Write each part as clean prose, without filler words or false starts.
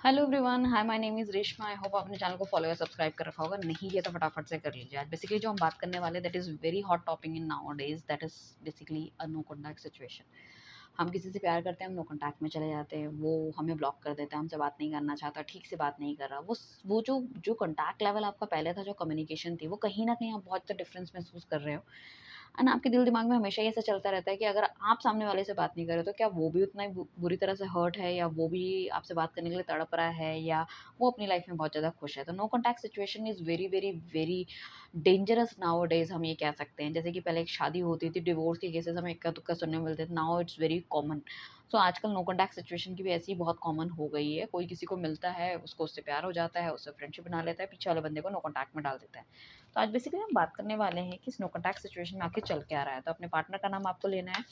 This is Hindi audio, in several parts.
Hello everyone, hi, my name is Reshma. I hope आपने चैनल को फॉलो या सब्सक्राइब कर रखा होगा। नहीं किया तो फटाफट से कर लीजिए। आज बेसिकली जो हम बात करने वाले, that is very hot topic in nowadays, that is basically a no contact situation. हम किसी से प्यार करते हैं, हम नो कॉन्टैक्ट में चले जाते हैं, वो हमें ब्लॉक कर देता है, हमसे बात नहीं करना चाहता, ठीक से बात नहीं कर रहा। वो जो कॉन्टैक्ट लेवल आपका पहले था, जो कम्युनिकेशन थी, वो कहीं ना कहीं आप बहुत सा डिफरेंस महसूस कर रहे हो। एंड आपके दिल दिमाग में हमेशा ही ऐसा चलता रहता है कि अगर आप सामने वाले से बात नहीं कर रहे तो क्या वो भी उतना ही बुरी तरह से हर्ट है, या वो भी आपसे बात करने के लिए तड़प रहा है, या वो अपनी लाइफ में बहुत ज़्यादा खुश है। तो no contact situation is very very very dangerous nowadays, हम ये कह सकते हैं। जैसे कि पहले एक शादी होती थी, डिवोर्स के केसेस हमें इक्का दुक्का सुनने को मिलते थे, नाउ इट्स वेरी कॉमन। सो आजकल नो कॉन्टैक्ट सिचुएशन की भी ऐसी बहुत कॉमन हो गई है। कोई किसी को मिलता है, उसको उससे प्यार हो जाता है, उससे फ्रेंडशिप बना लेता है, पीछे वाले बंदे को नो कॉन्टैक्ट में डाल देता है। तो आज बेसिकली हम बात करने वाले हैं कि स्नो कॉन्टैक्ट सिचुएशन में आखिर चल क्या रहा है। तो अपने पार्टनर का नाम आपको लेना है,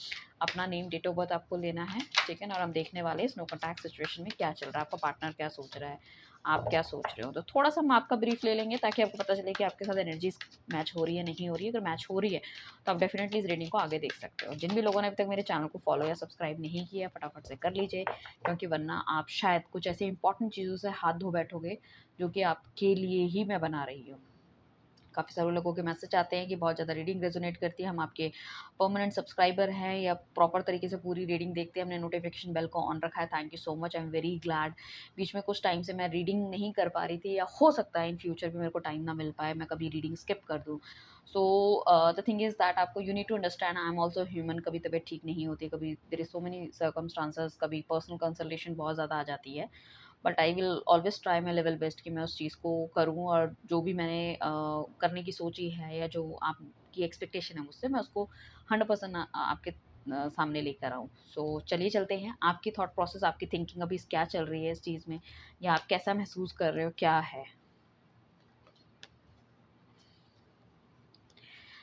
अपना नेम, डेट ऑफ बर्थ आपको लेना है, ठीक है ना। और हम देखने वाले हैं स्नो कॉन्टैक्ट सिचुएशन में क्या चल रहा है, आपका पार्टनर क्या सोच रहा है, आप क्या सोच रहे हो। तो थोड़ा सा हम आपका ब्रीफ ले लेंगे ताकि आपको पता चले कि आपके साथ एनर्जीज मैच हो रही है, नहीं हो रही है। अगर मैच हो रही है तो आप डेफिनेटली इस रीडिंग को आगे देख सकते हो। जिन भी लोगों ने अभी तक मेरे चैनल को फॉलो या सब्सक्राइब नहीं किया, फटाफट से कर लीजिए, क्योंकि वरना आप शायद कुछ ऐसे इंपॉर्टेंट चीज़ों से हाथ धो बैठोगे जो कि आपके लिए ही मैं बना रही हूँ। काफ़ी सारे लोगों के मैसेज आते हैं कि बहुत ज़्यादा रीडिंग रेजोनेट करती है, हम आपके परमानेंट सब्सक्राइबर हैं या प्रॉपर तरीके से पूरी रीडिंग देखते हैं, हमने नोटिफिकेशन बेल को ऑन रखा है। Thank you so much, I am very glad. बीच में कुछ टाइम से मैं रीडिंग नहीं कर पा रही थी, या हो सकता है इन फ्यूचर भी मेरे को टाइम ना मिल पाए, मैं कभी रीडिंग स्किप कर दूँ। So the thing is that आपको you need to understand, I am also human. कभी तबीयत ठीक नहीं होती, कभी there is so many circumstances, कभी पर्सनल कंसल्टेशन बहुत ज़्यादा आ जाती है। But I will always try my level best कि मैं उस चीज़ को करूँ, और जो भी मैंने करने की सोची है, या जो आपकी एक्सपेक्टेशन है मुझसे, मैं उसको 100% आपके सामने लेकर आऊँ। सो चलिए चलते हैं। आपकी थॉट प्रोसेस, आपकी थिंकिंग अभी क्या चल रही है इस चीज़ में, या आप कैसा महसूस कर रहे हो, क्या है।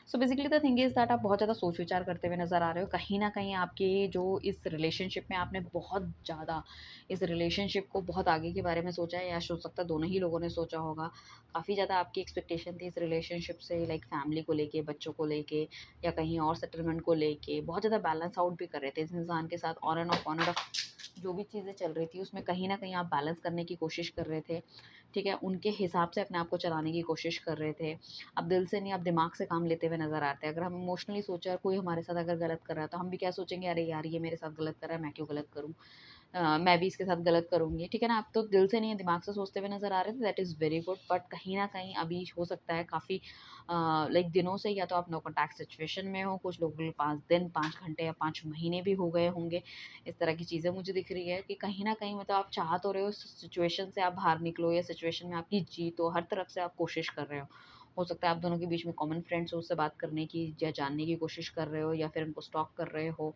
So basically the thing is that आप बहुत ज़्यादा सोच विचार करते हुए नज़र आ रहे हो। कहीं न कहीं आपके जो इस रिलेशनशिप में आपने बहुत ज़्यादा इस रिलेशनशिप को बहुत आगे के बारे में सोचा है, या हो सकता है दोनों ही लोगों ने सोचा होगा। काफ़ी ज़्यादा आपकी एक्सपेक्टेशन थी इस रिलेशनशिप से, लाइक फैमिली को लेके, बच्चों को लेके, या कहीं और सेटलमेंट को लेके। बहुत ज़्यादा बैलेंस आउट भी कर रहे थे इस इंसान के साथ, ऑन एंड ऑफ जो भी चीज़ें चल रही थी उसमें कहीं न कहीं आप बैलेंस करने की कोशिश कर रहे थे, ठीक है? उनके हिसाब से अपने आप को चलाने की कोशिश कर रहे थे। आप दिल से नहीं, आप दिमाग से काम लेते हुए नज़र आते हैं। अगर हम इमोशनली सोचे और कोई हमारे साथ अगर गलत कर रहा है, तो हम भी क्या सोचेंगे, अरे यार ये मेरे साथ गलत कर रहा है, मैं क्यों गलत करूँ? मैं भी इसके साथ गलत करूँगी, ठीक है ना? आप तो दिल से नहीं, दिमाग से सोचते हुए नज़र आ रहे थे, that is very good. But कहीं न कहीं अभी हो सकता है काफ़ी लाइक दिनों से या तो आप नो कॉन्टैक्ट सिचुएशन में हो, कुछ लोगों के 5 दिन, 5 घंटे या 5 महीने भी हो गए होंगे। इस तरह की चीज़ें मुझे दिख रही है कि कहीं न कहीं मतलब आप चाह तो रहे हो सिचुएशन से आप बाहर निकलो, या सिचुएशन में आपकी जीत हो, हर तरफ से आप कोशिश कर रहे हो। हो सकता है आप दोनों के बीच में कॉमन फ्रेंड्स हो, उससे बात करने की या जानने की कोशिश कर रहे हो, या फिर उनको स्टॉक कर रहे हो,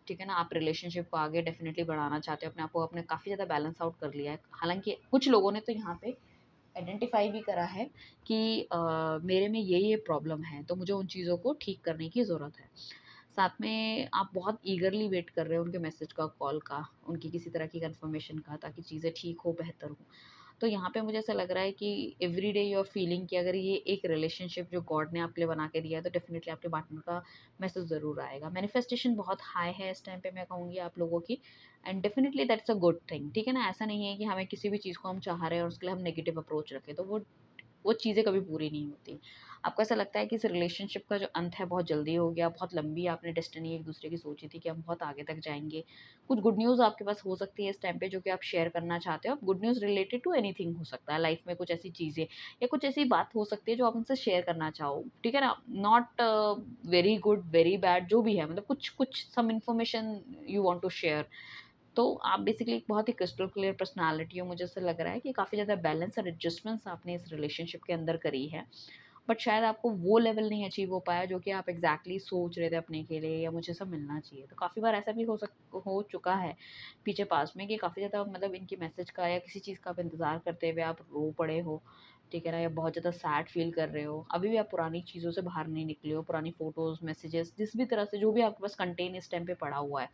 ठीक है ना? आप रिलेशनशिप को आगे डेफ़िनिटली बढ़ाना चाहते हो, अपने आप को आपने काफ़ी ज़्यादा बैलेंस आउट कर लिया है। हालाँकि कुछ लोगों ने तो यहाँ पे आइडेंटिफ़ाई भी करा है कि मेरे में ये प्रॉब्लम है, तो मुझे उन चीज़ों को ठीक करने की ज़रूरत है। साथ में आप बहुत ईगरली वेट कर रहे हो उनके मैसेज का, कॉल का, उनकी किसी तरह की कन्फर्मेशन का, ताकि चीज़ें ठीक हो, बेहतर हो। तो यहाँ पे मुझे ऐसा लग रहा है कि every day you are feeling कि अगर ये एक रिलेशनशिप जो गॉड ने आपके लिए बना के दिया है, तो डेफ़िनिटली आपके पार्टनर का मैसेज ज़रूर आएगा। मैनिफेस्टेशन बहुत हाई है इस टाइम पे, मैं कहूँगी आप लोगों की, and definitely that's a good thing, ठीक है ना? ऐसा नहीं है कि हमें किसी भी चीज़ को हम चाह रहे हैं और उसके लिए हम नेगेटिव अप्रोच रखें, तो वो चीज़ें कभी पूरी नहीं होती। आपको ऐसा लगता है कि इस रिलेशनशिप का जो अंत है बहुत जल्दी हो गया, बहुत लंबी आपने डेस्टिनी एक-दूसरे की सोची थी कि हम बहुत आगे तक जाएँगे। कुछ गुड न्यूज़ आपके पास हो सकती है इस टाइम पे जो कि आप शेयर करना चाहते हो। Good news related to anything हो सकता है, लाइफ़ में कुछ ऐसी चीज़ें या कुछ ऐसी बात हो सकती है जो आप उनसे शेयर करना चाहो, ठीक है ना? Not very good, very bad, जो भी है, मतलब कुछ कुछ some information you want to share. तो आप बेसिकली एक बहुत ही क्रिस्टल क्लियर पर्सनैलिटी हो। मुझे ऐसा लग रहा है कि काफ़ी ज़्यादा बैलेंस और एडजस्टमेंट्स आपने इस रिलेशनशिप के अंदर करी है। बट शायद आपको वो लेवल नहीं अचीव हो पाया जो कि आप एग्ज़ैक्टली सोच रहे थे अपने के लिए, या मुझे सब मिलना चाहिए। तो काफ़ी बार ऐसा भी हो चुका है पीछे पास्ट में कि काफ़ी ज़्यादा मतलब इनकी मैसेज का या किसी चीज़ का आप इंतज़ार करते हुए आप रो पड़े हो, ठीक है ना? या बहुत ज़्यादा सैड फ़ील कर रहे हो। अभी भी आप पुरानी चीज़ों से बाहर नहीं निकले हो, पुरानी फ़ोटोज़, मैसेजेस, जिस भी तरह से जो भी आपके पास कंटेंट इस टाइम पे पड़ा हुआ है,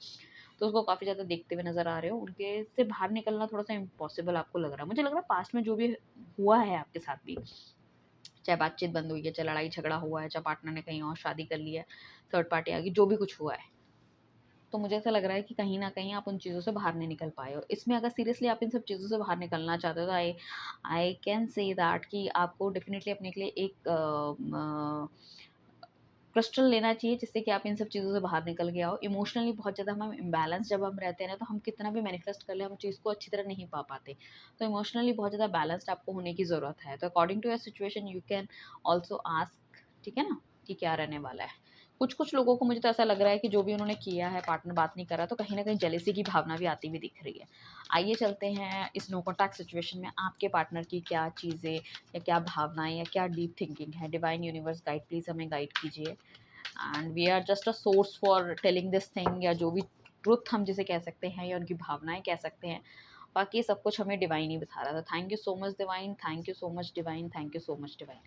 तो उसको काफ़ी ज़्यादा देखते हुए नज़र आ रहे हो। उनके से बाहर निकलना थोड़ा-सा इम्पॉसिबल आपको लग रहा है। मुझे लग रहा है पास्ट में जो भी हुआ है आपके साथ भी, चाहे बातचीत बंद हुई है, चाहे लड़ाई झगड़ा हुआ है, चाहे पार्टनर ने कहीं और शादी कर ली है, थर्ड पार्टी आ गई, जो भी कुछ हुआ है, तो मुझे ऐसा लग रहा है कि कहीं न कहीं आप उन चीज़ों से बाहर नहीं निकल पाए हो। इसमें अगर सीरियसली आप इन सब चीज़ों से बाहर निकलना चाहते हो तो आई आई कैन से दैट कि आपको डेफ़िनिटली अपने के लिए एक क्रिस्टल लेना चाहिए जिससे कि आप इन सब चीज़ों से बाहर निकल के आओ। इमोशनली बहुत ज़्यादा हम इम्बैलेंस जब हम रहते हैं ना, तो हम कितना भी मैनिफेस्ट कर लें, हम चीज़ को अच्छी तरह नहीं पा पाते। तो इमोशनली बहुत ज़्यादा बैलेंस्ड आपको होने की ज़रूरत है। तो according to your situation you can also ask, ठीक है ना, कि क्या रहने वाला है। कुछ-कुछ लोगों को मुझे तो ऐसा लग रहा है कि जो भी उन्होंने किया है, पार्टनर बात नहीं कर रहा, तो कहीं न कहीं जेलसी की भावना भी आती हुई दिख रही है। आइए चलते हैं इस नो कॉन्टैक्ट सिचुएशन में आपके पार्टनर की क्या चीज़ें या क्या भावनाएँ या क्या डीप थिंकिंग है। डिवाइन यूनिवर्स गाइड प्लीज़ हमें गाइड कीजिए। And we are just a source for telling this thing, या जो भी ट्रुथ हम जिसे कह सकते हैं या उनकी भावनाएं कह सकते हैं। बाकी सब कुछ हमें डिवाइन ही बता रहा था। Thank you so much divine, thank you so much divine, thank you so much divine.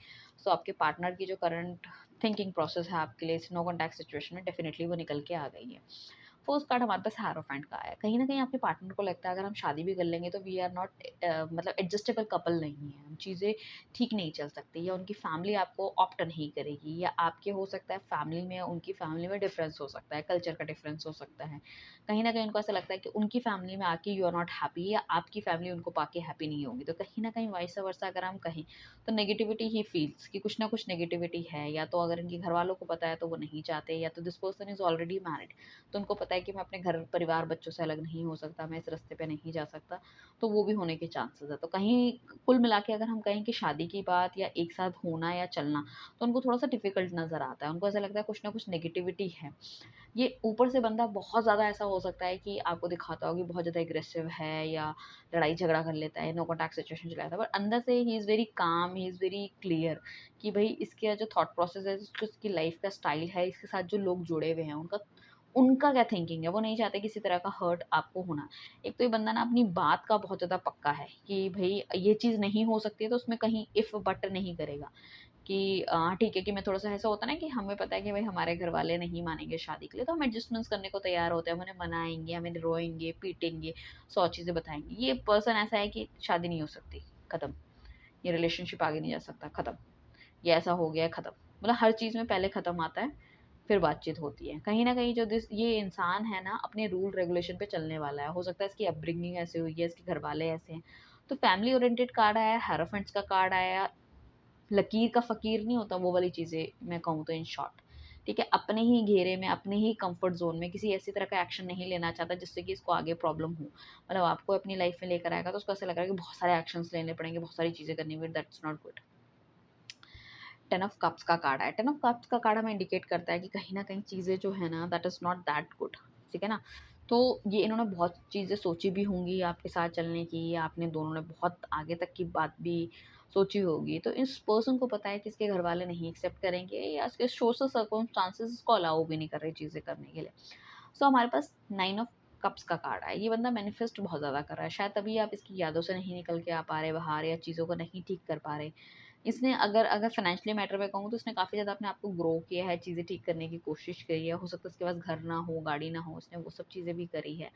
So आपके पार्टनर की जो करंट थिंकिंग प्रोसेस है आपके लिए इस नो कॉन्टैक्ट सिचुएशन में, डेफिनेटली वो निकल के आ गई है। फर्स्ट कार्ड हमारे पास हैरोफेंट का आया। कहीं न कहीं आपके पार्टनर को लगता है अगर हम शादी भी कर लेंगे तो वी आर नॉट मतलब एडजस्टेबल कपल नहीं है। हम चीज़ें ठीक नहीं चल सकती, या उनकी फैमिली आपको ऑप्ट नहीं करेगी, या आपके हो सकता है फैमिली में उनकी फैमिली में डिफरेंस हो सकता है, कल्चर का डिफरेंस हो सकता है। कहीं न कहीं उनको ऐसा लगता है कि उनकी फैमिली में आके यू आर नॉट हैप्पी, या आपकी फैमिली उनको पाके हैप्पी नहीं होगी। तो कहीं न कहीं वाइस वर्सा अगर हम कहें तो नेगेटिविटी ही फील्स कि कुछ ना कुछ नेगेटिविटी है। या तो अगर इनके घर वालों को पता है तो वो नहीं चाहते, या तो this person is already married, तो उनको पता है कि मैं अपने घर परिवार बच्चों से अलग नहीं हो सकता, मैं इस रास्ते पे नहीं जा सकता, तो वो भी होने के चांसेस है। तो कहीं कुल मिला के अगर हम कहें कि शादी की बात या एक साथ होना या चलना, तो उनको थोड़ा सा डिफिकल्ट नज़र आता है। उनको ऐसा लगता है कुछ ना कुछ नेगेटिविटी है। ये ऊपर से बंदा बहुत ज़्यादा ऐसा हो सकता है कि आपको दिखाता हो कि बहुत ज़्यादा एग्रेसिव है, या लड़ाई झगड़ा कर लेता है, नो कॉन्टैक्ट सिचुएशन चलाता है, बट अंदर से he is very calm, he is very clear कि भाई इसके जो थॉट प्रोसेस है, जो इसकी लाइफ का स्टाइल है, इसके साथ जो लोग जुड़े हुए हैं उनका उनका क्या थिंकिंग है, वो नहीं चाहते किसी तरह का हर्ट आपको होना। एक तो ये बंदा ना अपनी बात का बहुत ज़्यादा पक्का है कि भई ये चीज़ नहीं हो सकती है, तो उसमें कहीं इफ़ बट नहीं करेगा कि ठीक है, कि मैं थोड़ा-सा ऐसा होता है ना कि हमें पता है कि भई हमारे घर वाले नहीं मानेंगे शादी के लिए, तो हम एडजस्टमेंट्स करने को तैयार होते हैं। हम उन्हें मनाएँगे, हमें रोएँगे, पीटेंगे, 100 चीज़ें बताएँगे। ये पर्सन ऐसा है कि शादी नहीं हो सकती, खत्म। ये रिलेशनशिप आगे नहीं जा सकता, खत्म। ये ऐसा हो गया है, खत्म। मतलब हर चीज़ में पहले खत्म आता है, फिर बातचीत होती है। कहीं न कहीं जो ये इंसान है ना, अपने रूल रेगुलेशन पे चलने वाला है। हो सकता है इसकी अपब्रिंगिंग ऐसी हुई है, इसके घरवाले ऐसे हैं। तो फैमिली ओरिएंटेड कार्ड आया, हेरोफेंट्स का कार्ड आया, लकीर का फ़कीर नहीं होता, वो वाली चीज़ें मैं कहूँ तो इन शॉर्ट। ठीक है? अपने ही घेरे में, अपने ही कम्फर्ट ज़ोन में किसी ऐसी तरह का एक्शन नहीं लेना चाहता जिससे कि इसको आगे प्रॉब्लम हो। मतलब आपको अपनी लाइफ़ में लेकर आएगा तो उसको ऐसा लग रहा है कि बहुत सारे एक्शंस लेने पड़ेंगे, बहुत सारी चीज़ें करनी पड़ेंगी, that's not good. 10 of cups का कार्ड है। 10 ऑफ कप्स का कार्ड हमें इंडिकेट करता है कि कहीं न कहीं चीज़ें जो है ना, that is not that good, ठीक है ना? तो ये इन्होंने बहुत चीज़ें सोची भी होंगी आपके साथ चलने की, या आपने दोनों ने बहुत आगे तक की बात भी सोची होगी। तो इस पर्सन को पता है कि इसके घरवाले नहीं एक्सेप्ट करेंगे, या इसके सोशल सर्कमस्टांसेस इसको अलाउ भी नहीं कर रहे चीज़ें करने के लिए। सो हमारे पास 9 ऑफ कप्स का कार्ड है। ये बंदा मैनिफेस्ट बहुत ज़्यादा कर रहा है। शायद तभी आप इसकी यादों से नहीं निकल के आ पा रहे बाहर, या चीज़ों को नहीं ठीक कर पा रहे। इसने अगर अगर फाइनेंशियली मैटर में कहूँ तो इसने काफ़ी ज़्यादा अपने आप को ग्रो किया है, चीज़ें ठीक करने की कोशिश करी है। हो सकता है उसके पास घर ना हो, गाड़ी ना हो, उसने वो सब चीज़ें भी करी है।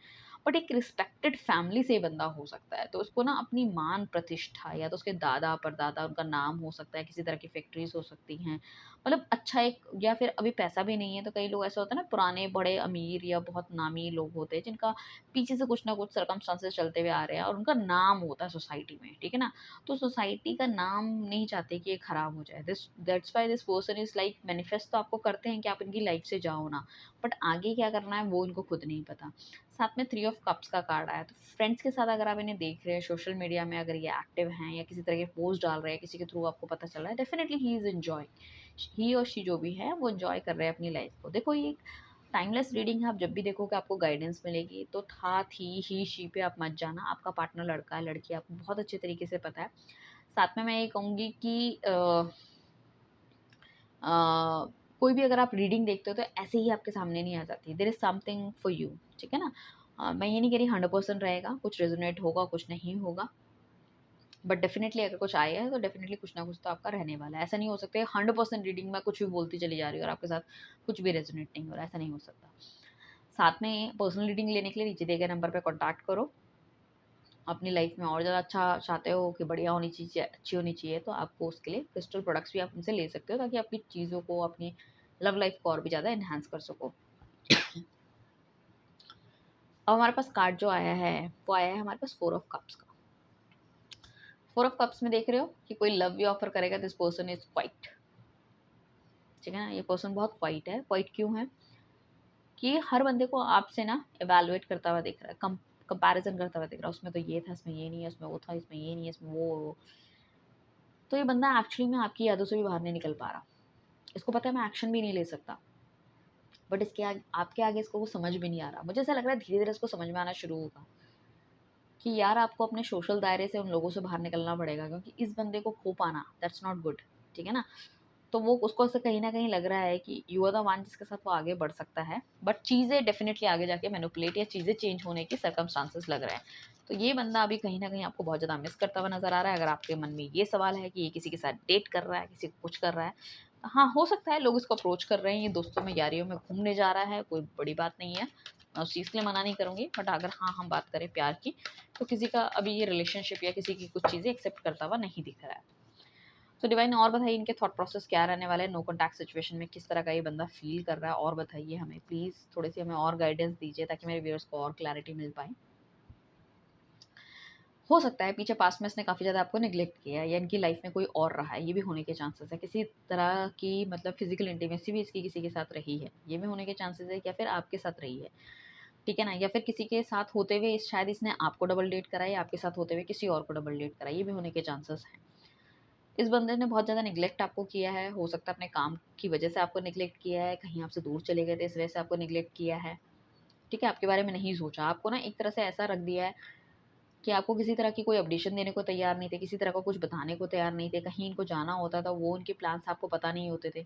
बट एक रिस्पेक्टेड फैमिली से ये बंदा हो सकता है, तो उसको ना अपनी मान प्रतिष्ठा, या तो उसके दादा परदादा उनका नाम हो सकता है, किसी तरह की फैक्ट्रीज हो सकती हैं, मतलब अच्छा एक, या फिर अभी पैसा भी नहीं है तो कई लोग ऐसा होता है ना, पुराने बड़े अमीर या बहुत नामी लोग होते हैं जिनका पीछे से कुछ ना कुछ सर्कमस्टांसेस चलते हुए आ रहे हैं और उनका नाम होता है सोसाइटी में, ठीक है ना? तो सोसाइटी का नाम नहीं चाहते कि ये खराब हो जाए। This that's why this person is like manifest तो आपको करते हैं कि आप इनकी लाइफ से जाओ ना, बट आगे क्या करना है वो इनको खुद नहीं पता। साथ में 3 ऑफ कप्स का कार्ड आया, तो फ्रेंड्स के साथ अगर आप इन्हें देख रहे हैं सोशल मीडिया में, अगर ये एक्टिव हैं या किसी तरह के पोस्ट डाल रहे हैं, किसी के थ्रू आपको पता चल रहा है, डेफिनिटली ही इज एंजॉयिंग, ही और शी जो भी है वो एंजॉय कर रहे हैं अपनी लाइफ को। देखो ये टाइमलेस रीडिंग है, आप जब भी देखोगे आपको गाइडेंस मिलेगी, तो था थी ही शी पे आप मत जाना। आपका पार्टनर लड़का है लड़की आपको बहुत अच्छे तरीके से पता है। साथ में मैं ये कहूँगी कि अ, कोई भी अगर आप रीडिंग देखते हो तो ऐसे ही आपके सामने नहीं आ जाती, there is something for you, ठीक है ना? मैं ये नहीं कह रही 100% रहेगा, कुछ रेजोनेट होगा, कुछ नहीं होगा, बट डेफिनेटली अगर कुछ आया है तो डेफिनेटली कुछ ना कुछ तो आपका रहने वाला है। ऐसा नहीं हो सकता 100% रीडिंग में कुछ भी बोलती चली जा रही है और आपके साथ कुछ भी रेजोनेट नहीं हो रहा है, ऐसा नहीं हो सकता। साथ में पर्सनल रीडिंग लेने के लिए नीचे दिए गए नंबर पे कॉन्टैक्ट करो। अपनी लाइफ में और ज़्यादा अच्छा चाहते हो कि बढ़िया होनी चाहिए, अच्छी होनी चाहिए, तो आपको उसके लिए क्रिस्टल प्रोडक्ट्स भी आप उनसे ले सकते हो, ताकि आपकी चीज़ों को, अपनी लव लाइफ को और भी ज़्यादा एनहांस कर सको। अब हमारे पास कार्ड जो आया है वो आया है हमारे पास 4 ऑफ कप्स का। 4 ऑफ कप्स में देख रहे हो कि कोई लव यू ऑफर करेगा, दिस पर्सन इज क्वाइट, ठीक है ना। ये पर्सन बहुत क्वाइट है। क्वाइट क्यों है कि हर बंदे को आपसे ना इवैल्यूएट करता हुआ दिख रहा है, कंपैरिजन करता हुआ दिख रहा है। उसमें तो ये था, इसमें ये नहीं है, उसमें वो था, इसमें ये नहीं है, इसमें वो। तो ये बंदा एक्चुअली में आपकी यादों से भी बाहर नहीं निकल पा रहा। इसको पता है मैं एक्शन भी नहीं ले सकता, बट इसके आगे, आपके आगे इसको वो समझ भी नहीं आ रहा। मुझे ऐसा लग रहा है धीरे धीरे इसको समझ में आना शुरू होगा कि यार आपको अपने सोशल दायरे से उन लोगों से बाहर निकलना पड़ेगा, क्योंकि इस बंदे को खो पाना दैट्स नॉट गुड, ठीक है ना। तो वो उसको से कहीं ना कहीं लग रहा है कि यू आर द वन जिसके साथ वो आगे बढ़ सकता है, बट चीज़ें डेफिनेटली आगे जाके मैनिपुलेट या चीज़ें चेंज होने के सर्कमस्टांसेस लग रहे हैं। तो ये बंदा अभी कहीं ना कहीं आपको बहुत ज़्यादा मिस करता हुआ नजर आ रहा है। अगर आपके मन में ये सवाल है कि ये किसी के साथ डेट कर रहा है, किसी को कुछ कर रहा है, तो हाँ हो सकता है लोग इसको अप्रोच कर रहे हैं, ये दोस्तों में यारियों में घूमने जा रहा है, कोई बड़ी बात नहीं है, मैं उस चीज़ के लिए मना नहीं करूँगी। बट अगर हाँ हम बात करें प्यार की, तो किसी का अभी ये रिलेशनशिप या किसी की कुछ चीज़ें एक्सेप्ट करता हुआ नहीं दिख रहा है। तो डिवाइन और बताइए इनके थॉट प्रोसेस क्या रहने वाले हैं, नो कॉन्टैक्ट सिचुएशन में किस तरह का ये बंदा फील कर रहा है, और बताइए हमें प्लीज़, थोड़ी सी हमें और गाइडेंस दीजिए ताकि मेरे व्यूअर्स को और क्लैरिटी मिल पाए। हो सकता है पीछे पास्ट में इसने काफ़ी ज़्यादा आपको निगलेक्ट किया है, या इनकी लाइफ में कोई और रहा है, ये भी होने के चांसेस है। किसी तरह की मतलब फिजिकल इंटीमेसी भी इसकी किसी के साथ रही है, ये भी होने के चांसेस है, या फिर आपके साथ रही है, ठीक है ना। या फिर किसी के साथ होते हुए शायद इसने आपको डबल डेट करा, या आपके साथ होते हुए किसी और को डबल डेट करा, ये भी होने के चांसेस हैं। इस बंदे ने बहुत ज़्यादा निगलेक्ट आपको किया है, हो सकता है अपने काम की वजह से आपको निगलेक्ट किया है, कहीं आपसे दूर चले गए थे इस वजह से आपको निगलेक्ट किया है, ठीक है। आपके बारे में नहीं सोचा, आपको ना एक तरह से ऐसा रख दिया है कि आपको किसी तरह की कोई अपडेशन देने को तैयार नहीं थे, किसी तरह का कुछ बताने को तैयार नहीं थे। कहीं इनको जाना होता था, वो उनके प्लान्स आपको पता नहीं होते थे,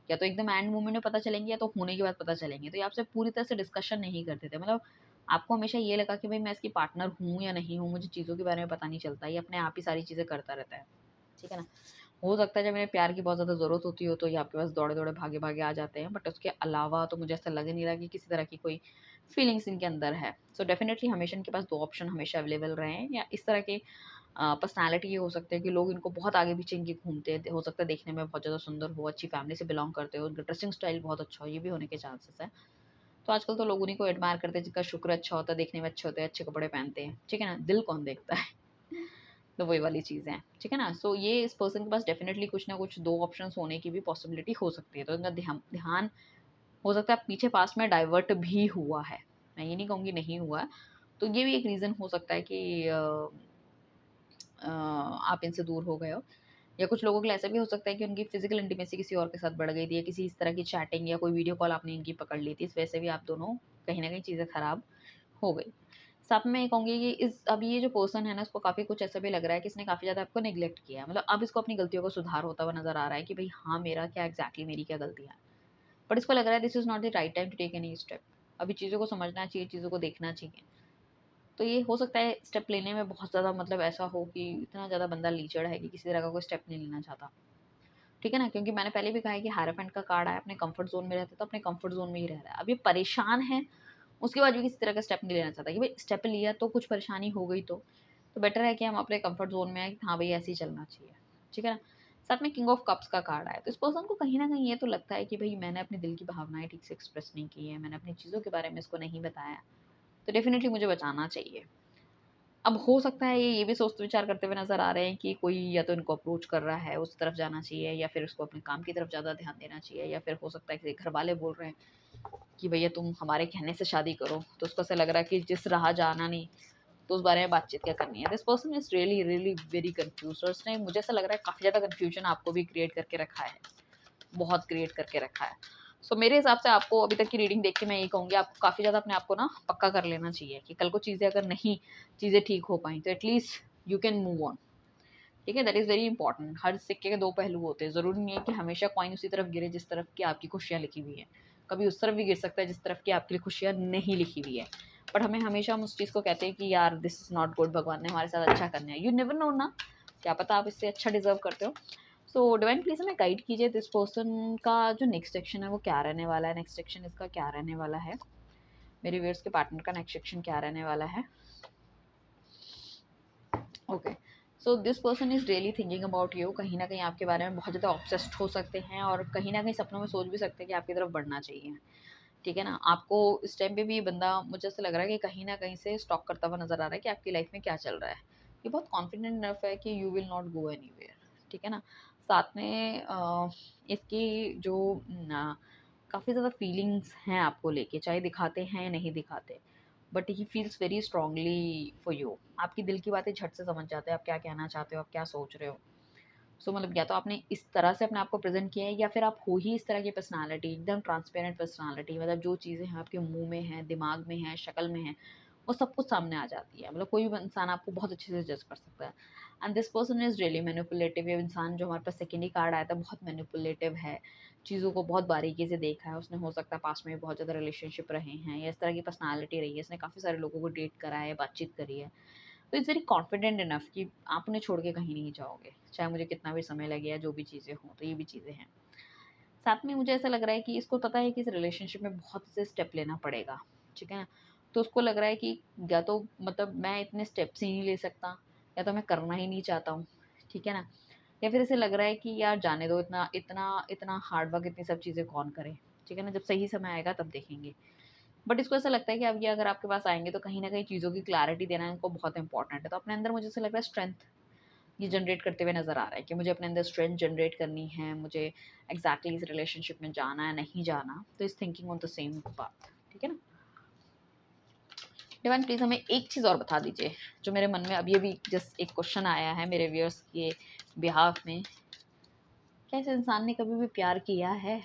या तो एकदम एंड मोमेंट में पता चलेंगे, या तो होने के बाद पता चलेंगे। तो ये आपसे पूरी तरह से डिस्कशन नहीं करते थे, मतलब आपको हमेशा ये लगा कि भाई मैं इसकी पार्टनर हूँ या नहीं हूँ, मुझे चीज़ों के बारे में पता नहीं चलता, ये अपने आप ही सारी चीज़ें करता रहता है, ठीक है ना। हो सकता है जब इन्हें प्यार की बहुत ज़्यादा ज़रूरत होती हो तो ये आपके पास दौड़े-दौड़े, भागे-भागे आ जाते हैं, बट उसके अलावा तो मुझे ऐसा लग नहीं रहा कि किसी तरह की कोई फीलिंग्स इनके अंदर है। सो डेफिनिटली हमेशा इनके पास 2 ऑप्शन हमेशा अवेलेबल रहे हैं, या इस तरह के पर्सनैलिटी ये हो सकते हैं कि लोग इनको बहुत आगे पीछे इनके घूमते हैं। हो सकता है देखने में बहुत ज़्यादा सुंदर हो, अच्छी फैमिली से बिलॉन्ग करते हो, उनका ड्रेसिंग स्टाइल बहुत अच्छा हो, ये भी होने के चांसेस हैं। तो आजकल तो लोग उन्हीं को एडमायर करते हैं जिनका शुक्र अच्छा होता है, देखने में अच्छे होते हैं, अच्छे कपड़े पहनते हैं, ठीक है ना। दिल कौन देखता है? तो वही वाली चीज़ है, ठीक है ना। सो ये इस पर्सन के पास डेफिनेटली कुछ ना कुछ 2 ऑप्शंस होने की भी पॉसिबिलिटी हो सकती है। तो इनका ध्यान ध्यान हो सकता है पीछे पास्ट में डाइवर्ट भी हुआ है, मैं ये नहीं कहूँगी नहीं हुआ है। तो ये भी एक रीज़न हो सकता है कि आप इनसे दूर हो गए हो, या कुछ लोगों के लिए ऐसा भी हो सकता है कि उनकी फिजिकल इंटीमेसी किसी और के साथ बढ़ गई थी, या किसी इस तरह की चैटिंग या कोई वीडियो कॉल आपने इनकी पकड़ ली थी, इस वजह से भी आप दोनों कहीं ना कहीं चीज़ें खराब हो गई। साथ में मैं ये कहूँगी कि इस अभी ये जो पर्सन है ना, इसको काफ़ी कुछ ऐसा भी लग रहा है कि इसने काफ़ी ज़्यादा आपको नेग्लेक्ट किया है। मतलब अब इसको अपनी गलतियों को सुधार होता हुआ नजर आ रहा है कि भाई हाँ मेरा क्या एग्जैक्टली मेरी क्या गलतियाँ हैं, बट इसको लग रहा है this is not the right time to take any step. अभी चीज़ों को समझना चाहिए, चीज़ों को देखना चाहिए। तो ये हो सकता है स्टेप लेने में बहुत ज़्यादा मतलब ऐसा हो कि इतना ज़्यादा बंदा लीचड़ है कि किसी तरह का कोई स्टेप नहीं लेना चाहता, ठीक है ना। क्योंकि मैंने पहले भी कहा है कि हायराफेंट का कार्ड आया, अपने कंफर्ट जोन में रहता है तो अपने कंफर्ट जोन में ही रह रहा है। अब ये परेशान है, उसके बाद भी किसी तरह का स्टेप नहीं लेना चाहता कि भाई स्टेप लिया तो कुछ परेशानी हो गई तो बेटर है कि हम अपने कंफर्ट जोन में आए कि हाँ भाई ऐसे ही चलना चाहिए, ठीक है ना। साथ में किंग ऑफ कप्स का कार्ड आया, तो इस पर्सन को कहीं ना कहीं ये तो लगता है कि भाई मैंने अपने दिल की भावनाएं ठीक से एक्सप्रेस नहीं की है, मैंने अपनी चीज़ों के बारे में इसको नहीं बताया, तो डेफिनेटली मुझे बचाना चाहिए। अब हो सकता है ये भी सोचते विचार करते हुए नज़र आ रहे हैं कि कोई या तो इनको अप्रोच कर रहा है, उस तरफ जाना चाहिए, या फिर उसको अपने काम की तरफ ज़्यादा ध्यान देना चाहिए, या फिर हो सकता है कि घर वाले बोल रहे हैं कि भैया तुम हमारे कहने से शादी करो, तो उसको ऐसा लग रहा है कि जिस राह जाना नहीं तो उस बारे में बातचीत क्या करनी है। This person is really really very confuse, और उसने मुझे ऐसा लग रहा है काफ़ी ज़्यादा कन्फ्यूजन आपको भी क्रिएट करके रखा है, बहुत क्रिएट करके रखा है। सो मेरे हिसाब से आपको अभी तक की रीडिंग देख के मैं ये कहूँगी आपको काफ़ी ज़्यादा अपने आप को ना पक्का कर लेना चाहिए कि कल को चीज़ें अगर नहीं चीज़ें ठीक हो पाई तो at least you can move on, ठीक है। That is very important. हर सिक्के के 2 पहलू होते हैं, ज़रूरी नहीं है कि हमेशा कॉइन उसी तरफ गिरे जिस तरफ की आपकी खुशियाँ लिखी हुई हैं, कभी उस तरफ भी गिर सकता है जिस तरफ की आपके लिए खुशियाँ नहीं लिखी हुई है। बट हमें हमेशा हम उस चीज़ को कहते हैं कि यार दिस इज़ नॉट गुड, भगवान ने हमारे साथ अच्छा करना है। यू नेवर नो ना, क्या पता आप इससे अच्छा डिजर्व करते हो। सो डिवाइन प्लीज हमें गाइड कीजिए दिस पर्सन का जो नेक्स्ट सेक्शन है वो क्या रहने वाला है, नेक्स्ट सेक्शन इसका क्या रहने वाला है, मेरे व्यूअर्स के पार्टनर का नेक्स्ट सेक्शन क्या रहने वाला है। Okay, so this person is really thinking about you, कहीं ना कहीं आपके बारे में बहुत ज़्यादा ऑब्सेस्ड हो सकते हैं, और कहीं ना कहीं सपनों में सोच भी सकते हैं कि आपकी तरफ बढ़ना चाहिए, ठीक है ना? आपको इस टाइम पे भी ये बंदा मुझे ऐसा लग रहा है कि कहीं न कहीं से स्टॉक करता हुआ नज़र आ रहा है कि आपकी लाइफ़ में क्या चल रहा है। ये बहुत कॉन्फिडेंट इनफ है कि you will not go anywhere, ठीक है ना? साथ में इसकी जो काफ़ी ज़्यादा फीलिंग्स हैं आपको लेके, चाहे दिखाते हैं या नहीं दिखाते, but he feels very strongly for you. आपकी दिल की बातें झट से समझ जाते हैं, आप क्या कहना चाहते हो, आप क्या सोच रहे हो। मतलब या तो आपने इस तरह से अपने आप को प्रेज़ेंट किया है या फिर आप हो ही इस तरह की पर्सनैलिटी, एकदम ट्रांसपेरेंट पर्सनैलिटी, मतलब जो चीज़ें हैं आपके मुँह में हैं, दिमाग में हैं, शक्ल में हैं, वो सब कुछ सामने आ जाती है। मतलब कोई भी इंसान आपको बहुत अच्छे से जज कर सकता है। And this person is really manipulative. ये इंसान जो हमारे पास सेकंड ही कार्ड आया था, बहुत मैनिपुलेटिव है, चीज़ों को बहुत बारीकी से देखा है उसने। हो सकता है पास्ट में बहुत ज़्यादा रिलेशनशिप रहे हैं या इस तरह की पर्सनैलिटी रही है, इसने काफ़ी सारे लोगों को डेट करा है, बातचीत करी है। तो इज़ वेरी कॉन्फिडेंट इनफ कि आप उन्हें छोड़ के कहीं नहीं जाओगे, चाहे मुझे कितना भी समय लगे या जो भी चीज़ें हों, तो ये भी चीज़ें हैं। साथ में मुझे ऐसा लग रहा है कि इसको पता है कि इस रिलेशनशिप में बहुत से स्टेप लेना पड़ेगा, ठीक है ना? तो उसको लग रहा है कि या तो मतलब मैं इतने स्टेप्स ही नहीं ले सकता, या तो मैं करना ही नहीं चाहता हूँ, ठीक है ना? या फिर ऐसे लग रहा है कि यार जाने दो, इतना इतना इतना हार्ड वर्क, इतनी सब चीज़ें कौन करे, ठीक है ना? जब सही समय आएगा तब देखेंगे। बट इसको ऐसा लगता है कि अब ये अगर आपके पास आएँगे तो कहीं न कहीं चीज़ों की क्लैरिटी देना इनको बहुत इम्पोर्टेंट है। तो अपने अंदर मुझे ऐसा लग रहा है स्ट्रेंथ ये जनरेट करते हुए नज़र आ रहा है कि मुझे अपने अंदर स्ट्रेंथ जनरेट करनी है, मुझे एग्ज़ैक्टली इस रिलेशनशिप में जाना है, नहीं जाना। तो is thinking on the same path, ठीक है ना? डिवाइन प्लीज़ हमें एक चीज़ और बता दीजिए, जो मेरे मन में अभी-अभी जस्ट एक क्वेश्चन आया है मेरे व्यूअर्स के बिहाफ़ में। क्या इस इंसान ने कभी भी प्यार किया है?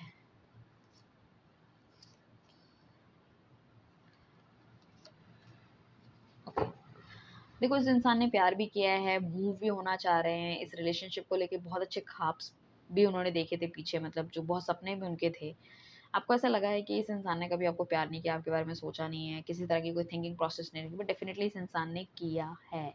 ओके। देखो, इस इंसान ने प्यार भी किया है, मूव भी होना चाह रहे हैं, इस रिलेशनशिप को लेके बहुत अच्छे ख्वाब्स भी उन्होंने देखे थे पीछे, मतलब जो बहुत सपने भी उनके थे। आपको ऐसा लगा है कि इस इंसान ने कभी आपको प्यार नहीं किया, आपके बारे में सोचा नहीं है, किसी तरह की कोई थिंकिंग प्रोसेस नहीं रखी, बट डेफिनिटली इस इंसान ने किया है,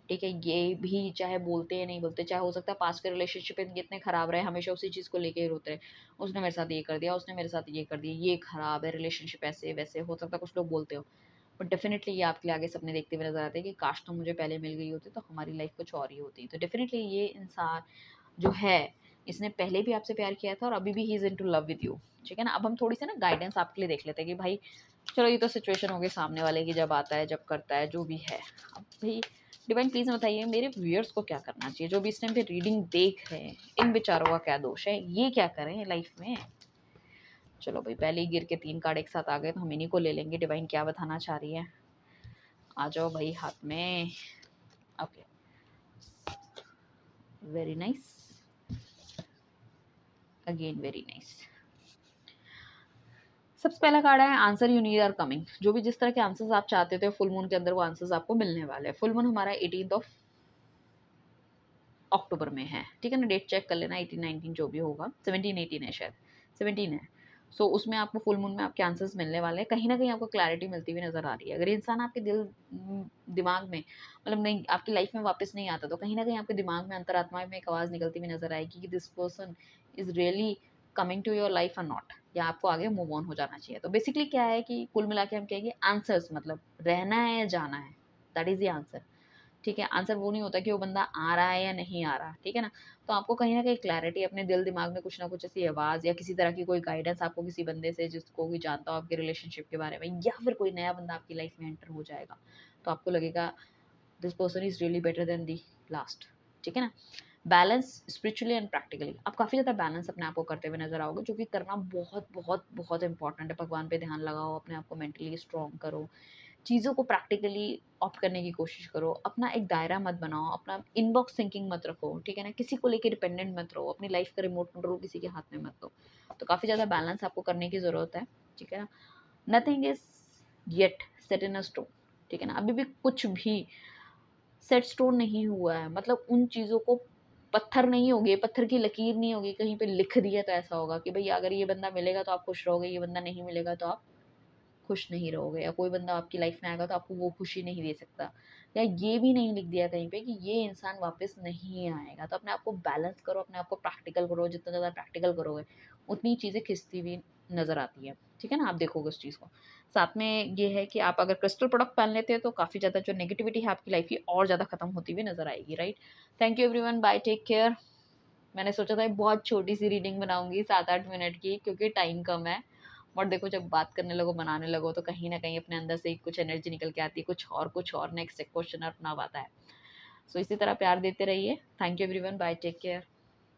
ठीक है? ये भी चाहे बोलते या नहीं बोलते, चाहे हो सकता है पास्ट के रिलेशनशिप इनके इतने खराब रहे, हमेशा उसी चीज़ को लेके ही रोते रहे, उसने मेरे साथ ये कर दिया, उसने मेरे साथ ये कर दिया, ये खराब है, रिलेशनशिप ऐसे-वैसे, हो सकता है कुछ लोग बोलते हो। बट डेफिनेटली ये आपके लिए आगे सपने देखते हुए नज़र आते हैं कि काश तुम मुझे पहले मिल गई होती तो हमारी लाइफ कुछ और ही होती। तो डेफिनेटली ये इंसान जो है, इसने पहले भी आपसे प्यार किया था और अभी भी he is into love with you, ठीक है ना? अब हम थोड़ी सी ना गाइडेंस आपके लिए देख लेते हैं कि भाई चलो ये तो सिचुएशन हो गई सामने वाले की, जब आता है, जब करता है, जो भी है। अब भाई डिवाइन प्लीज़ बताइए मेरे व्यूअर्स को क्या करना चाहिए, जो भी इस टाइम पे रीडिंग देख रहे हैं, इन बेचारों का क्या दोष है? ये क्या करें लाइफ में? चलो भाई, पहले ही गिर के 3 कार्ड एक साथ आ गए तो हम इन्हीं को ले लेंगे। डिवाइन क्या बताना चाह रही है? आ जाओ भाई हाथ में। Okay, very nice, again very nice. सबसे पहला कार्ड है answer you need are coming. जो भी जिस तरह के आंसर्स आप चाहते थे फुल मून के अंदर, वो आंसर्स आपको मिलने वाले हैं। फुल मून हमारा 18th ऑफ अक्टूबर में है, ठीक है ना? डेट चेक कर लेना, 18 19 जो भी होगा, 17 18 है शायद, 17 है। सो उसमें आपको फुल मून में आपके आंसर्स मिलने वाले हैं। कहीं ना कहीं आपको क्लैरिटी मिलती हुई नजर आ रही है। अगर ये इंसान आपके दिमाग में, मतलब नहीं, आपकी लाइफ में वापस नहीं आता, तो कहीं ना कहीं आपके दिमाग में, अंतरात्मा में एक आवाज़ निकलती हुई नजर आएगी कि this person is really coming to your life और नॉट, या आपको आगे मूव ऑन हो जाना चाहिए। तो बेसिकली क्या है कि कुल मिला के हम कहेंगे आंसर्स, मतलब रहना है या जाना है, दैट इज द आंसर, ठीक है? आंसर वो नहीं होता कि वो बंदा आ रहा है या नहीं आ रहा, ठीक है ना? तो आपको कहीं न कहीं क्लैरिटी, अपने दिल दिमाग में कुछ ना कुछ ऐसी आवाज़ या किसी तरह की कोई गाइडेंस आपको किसी बंदे से, जिसको भी जानता हो आपके रिलेशनशिप के बारे में, या फिर कोई नया बंदा आपकी लाइफ में एंटर हो जाएगा, तो आपको लगेगा this person is really better than the last, ठीक है ना? बैलेंस स्पिरिचुअली एंड प्रैक्टिकली, आप काफ़ी ज़्यादा बैलेंस अपने आप को करते हुए नज़र आओगे, जो कि करना बहुत बहुत बहुत इंपॉर्टेंट है। भगवान पे ध्यान लगाओ, अपने आप को मेंटली स्ट्रॉन्ग करो, चीज़ों को प्रैक्टिकली ऑप्ट करने की कोशिश करो, अपना एक दायरा मत बनाओ, अपना इनबॉक्स थिंकिंग मत रखो, ठीक है ना? किसी को लेके डिपेंडेंट मत रहो, अपनी लाइफ का रिमोट कंट्रोल किसी के हाथ में मत दो। तो काफ़ी ज़्यादा बैलेंस आपको करने की ज़रूरत है, ठीक है ना? Nothing is yet set in a stone, ठीक है ना? अभी भी कुछ भी सेट स्टोन नहीं हुआ है, मतलब उन चीज़ों को पत्थर नहीं होगे, पत्थर की लकीर नहीं होगी, कहीं पे लिख दिया तो ऐसा होगा कि भई अगर ये बंदा मिलेगा तो आप खुश रहोगे, ये बंदा नहीं मिलेगा तो आप खुश नहीं रहोगे, या कोई बंदा आपकी लाइफ में आएगा तो आपको वो खुशी नहीं दे सकता, या ये भी नहीं लिख दिया कहीं पे कि ये इंसान वापस नहीं आएगा। तो अपने आप को बैलेंस करो, अपने आप को प्रैक्टिकल करो, जितना ज़्यादा प्रैक्टिकल करोगे उतनी चीज़ें खिंचती हुई नज़र आती है, ठीक है ना? आप देखोगे उस चीज़ को। साथ में ये है कि आप अगर क्रिस्टल प्रोडक्ट पहन लेते हैं तो काफ़ी ज़्यादा जो नेगेटिविटी है आपकी लाइफ की और ज़्यादा खत्म होती हुई नज़र आएगी, right? Thank you everyone, bye, take care. मैंने सोचा था एक बहुत छोटी सी रीडिंग बनाऊंगी 7-8 मिनट की, क्योंकि टाइम कम है, बट देखो जब बात करने लगो, बनाने लगो तो कहीं न कहीं अपने अंदर से ही कुछ एनर्जी निकल के आती है, कुछ और नेक्स्ट क्वेश्चन अपना आता है। सो इसी तरह प्यार देते रहिए। Thank you everyone, bye, take care.